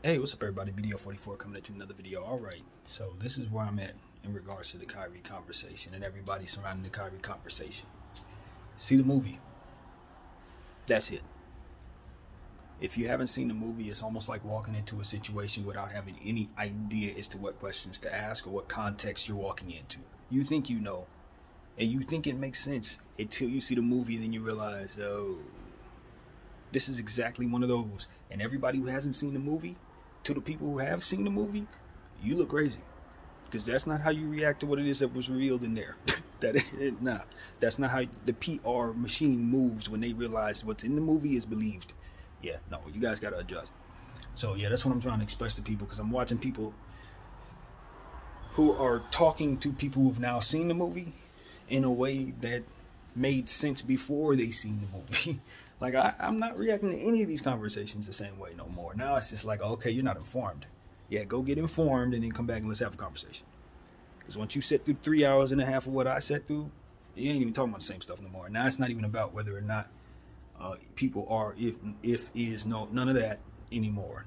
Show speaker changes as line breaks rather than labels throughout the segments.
Hey, what's up everybody? BDO 44 coming at you another video. Alright, so this is where I'm at in regards to the Kyrie conversation and everybody surrounding the Kyrie conversation. See the movie. That's it. If you haven't seen the movie, it's almost like walking into a situation without having any idea as to what questions to ask or what context you're walking into. You think you know, and you think it makes sense until you see the movie, and then you realize, oh, this is exactly one of those. And everybody who hasn't seen the movie, to the people who have seen the movie, you look crazy, because that's not how you react to what it is that was revealed in there. That's not how the PR machine moves when they realize what's in the movie is believed. Yeah, no, you guys gotta adjust. So yeah, that's what I'm trying to express to people, because I'm watching people who are talking to people who've now seen the movie in a way that made sense before they seen the movie. Like, I'm not reacting to any of these conversations the same way no more. Now it's just like, okay, you're not informed. Yeah, go get informed and then come back and let's have a conversation. Because once you sit through 3.5 hours of what I sat through, you ain't even talking about the same stuff no more. Now it's not even about whether or not people are, if is, no, none of that anymore.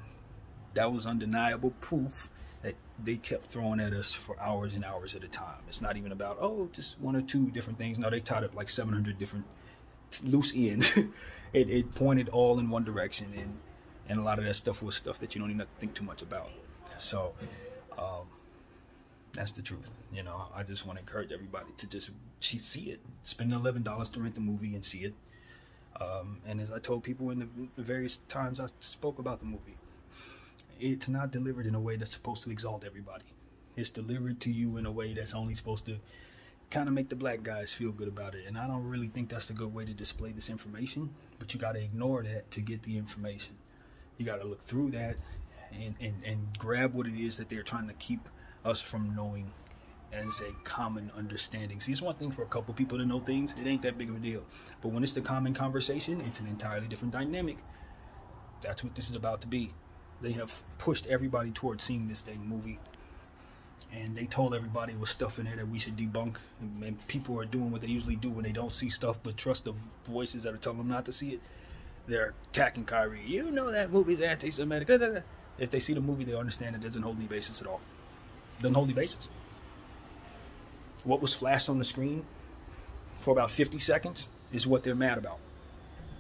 That was undeniable proof that they kept throwing at us for hours and hours at a time. It's not even about, oh, just one or two different things. No, they tied up like 700 different loose ends. It pointed all in one direction, and a lot of that stuff was stuff that you don't even have to think too much about. So that's the truth. You know, I just want to encourage everybody to just see it. Spend $11 to rent the movie and see it. And as I told people in the various times I spoke about the movie, it's not delivered in a way that's supposed to exalt everybody. It's delivered to you in a way that's only supposed to kind of make the black guys feel good about it. And I don't really think that's a good way to display this information, but you got to ignore that to get the information. You got to look through that and grab what it is that they're trying to keep us from knowing as a common understanding. See, it's one thing for a couple people to know things. It ain't that big of a deal. But when it's the common conversation, it's an entirely different dynamic. That's what this is about to be. They have pushed everybody towards seeing this dang movie, and they told everybody it was stuff in there that we should debunk, and people are doing what they usually do when they don't see stuff but trust the voices that are telling them not to see it. They're attacking Kyrie. You know that movie's anti-Semitic. If they see the movie, they understand it doesn't hold any basis at all. Doesn't hold any basis. What was flashed on the screen for about 50 seconds is what they're mad about.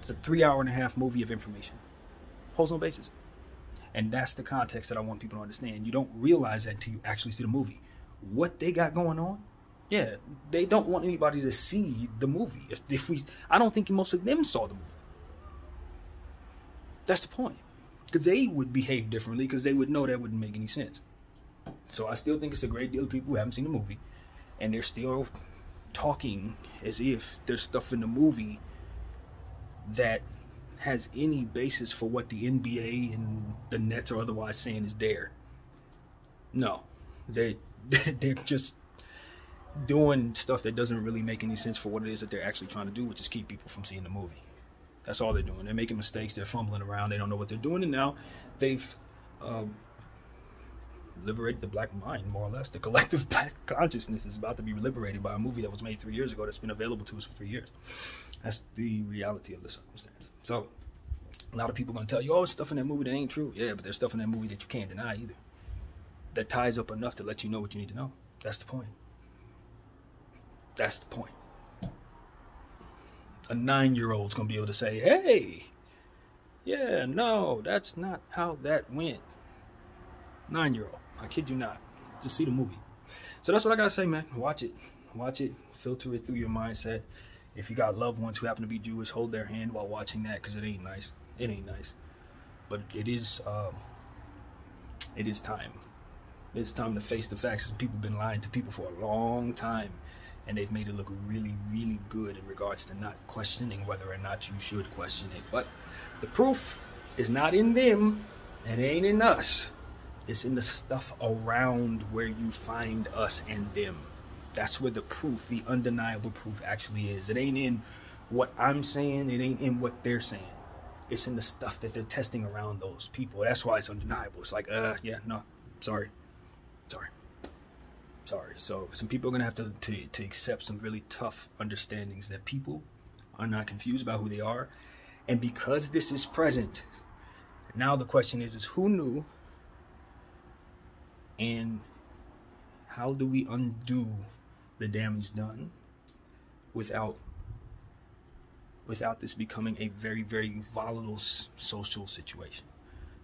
It's a 3.5 hour movie of information. Holds no basis. And that's the context that I want people to understand. You don't realize that until you actually see the movie. What they got going on, yeah, they don't want anybody to see the movie. I don't think most of them saw the movie. That's the point. Because they would behave differently, because they would know that wouldn't make any sense. So I still think it's a great deal of people who haven't seen the movie, and they're still talking as if there's stuff in the movie that has any basis for what the NBA and the Nets or otherwise saying is there. No, they're just doing stuff that doesn't really make any sense for what it is that they're actually trying to do, which is keep people from seeing the movie. That's all they're doing. They're making mistakes. They're fumbling around. They don't know what they're doing, and now they've liberated the black mind, more or less. The collective black consciousness is about to be liberated by a movie that was made 3 years ago that's been available to us for 3 years. That's the reality of the circumstance. So a lot of people are going to tell you, oh, it's stuff in that movie that ain't true. Yeah, but there's stuff in that movie that you can't deny either. That ties up enough to let you know what you need to know. That's the point. That's the point. A 9-year-old's going to be able to say, hey, yeah, no, that's not how that went. 9-year-old. I kid you not. Just see the movie. So that's what I got to say, man. Watch it. Watch it. Filter it through your mindset. If you got loved ones who happen to be Jewish, hold their hand while watching that, because it ain't nice. It ain't nice. But it is time. It's time to face the facts. People have been lying to people for a long time, and they've made it look really, really good in regards to not questioning whether or not you should question it. But the proof is not in them, and it ain't in us. It's in the stuff around where you find us and them. That's where the proof, the undeniable proof, actually is. It ain't in what I'm saying. It ain't in what they're saying. It's in the stuff that they're testing around those people. That's why it's undeniable. It's like, yeah, no, sorry. So some people are going to have to accept some really tough understandings that people are not confused about who they are. And because this is present, now the question is who knew And how do we undo the damage done without this becoming a very, very volatile social situation?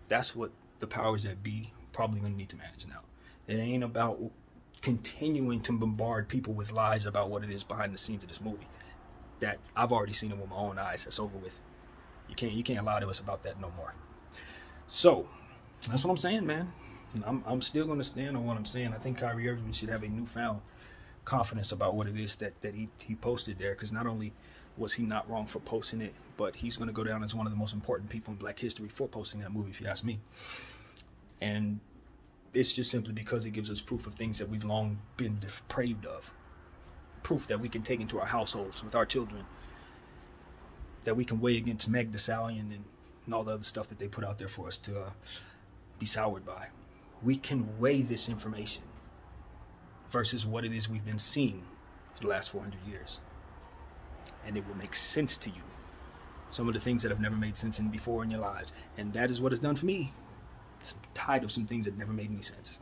That's what the powers that be probably going to need to manage now. It ain't about continuing to bombard people with lies about what it is behind the scenes of this movie. That I've already seen it with my own eyes. That's over with. You can't lie to us about that no more. So that's what I'm saying, man. I'm still going to stand on what I'm saying. I think Kyrie Irving should have a newfound confidence about what it is that he posted there, because not only was he not wrong for posting it, but he's going to go down as one of the most important people in Black history for posting that movie, if you ask me. And it's just simply because it gives us proof of things that we've long been depraved of. Proof that we can take into our households with our children, that we can weigh against Meg Thee Stallion and all the other stuff that they put out there for us to be soured by. We can weigh this information versus what it is we've been seeing for the last 400 years. And it will make sense to you. Some of the things that have never made sense before in your lives. And that is what it's done for me. I'm tired of some things that never made any sense.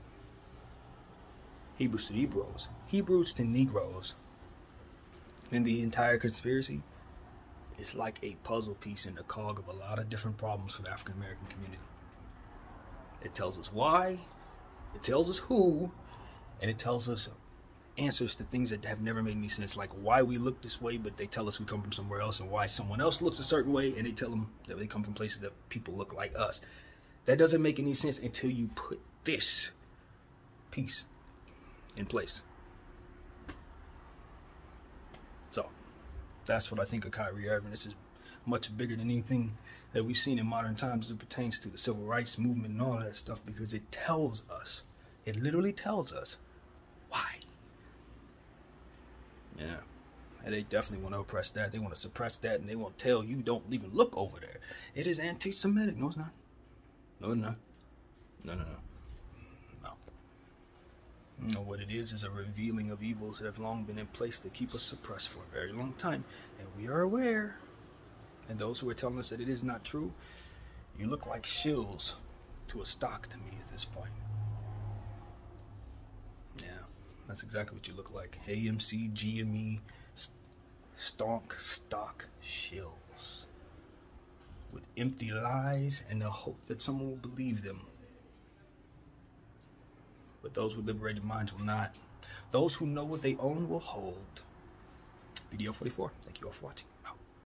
Hebrews to Negroes. Hebrews to Negroes. And the entire conspiracy is like a puzzle piece in the cog of a lot of different problems for the African American community. It tells us why, it tells us who, and it tells us answers to things that have never made any sense, like why we look this way, but they tell us we come from somewhere else, and why someone else looks a certain way, and they tell them that they come from places that people look like us. That doesn't make any sense until you put this piece in place. So, that's what I think of Kyrie Irving. This is much bigger than anything that we've seen in modern times as it pertains to the civil rights movement and all that stuff, because it tells us, it literally tells us why. Yeah, and they definitely want to oppress that. They want to suppress that, and they want to tell you don't even look over there. It is anti-Semitic. No, it's not. No, it's not. No. You know what it is a revealing of evils that have long been in place to keep us suppressed for a very long time, and we are aware. And those who are telling us that it is not true, you look like shills to a stock to me at this point. Yeah, that's exactly what you look like. AMC, GME, stock shills. With empty lies and the hope that someone will believe them. But those with liberated minds will not. Those who know what they own will hold. Video 44. Thank you all for watching. Out.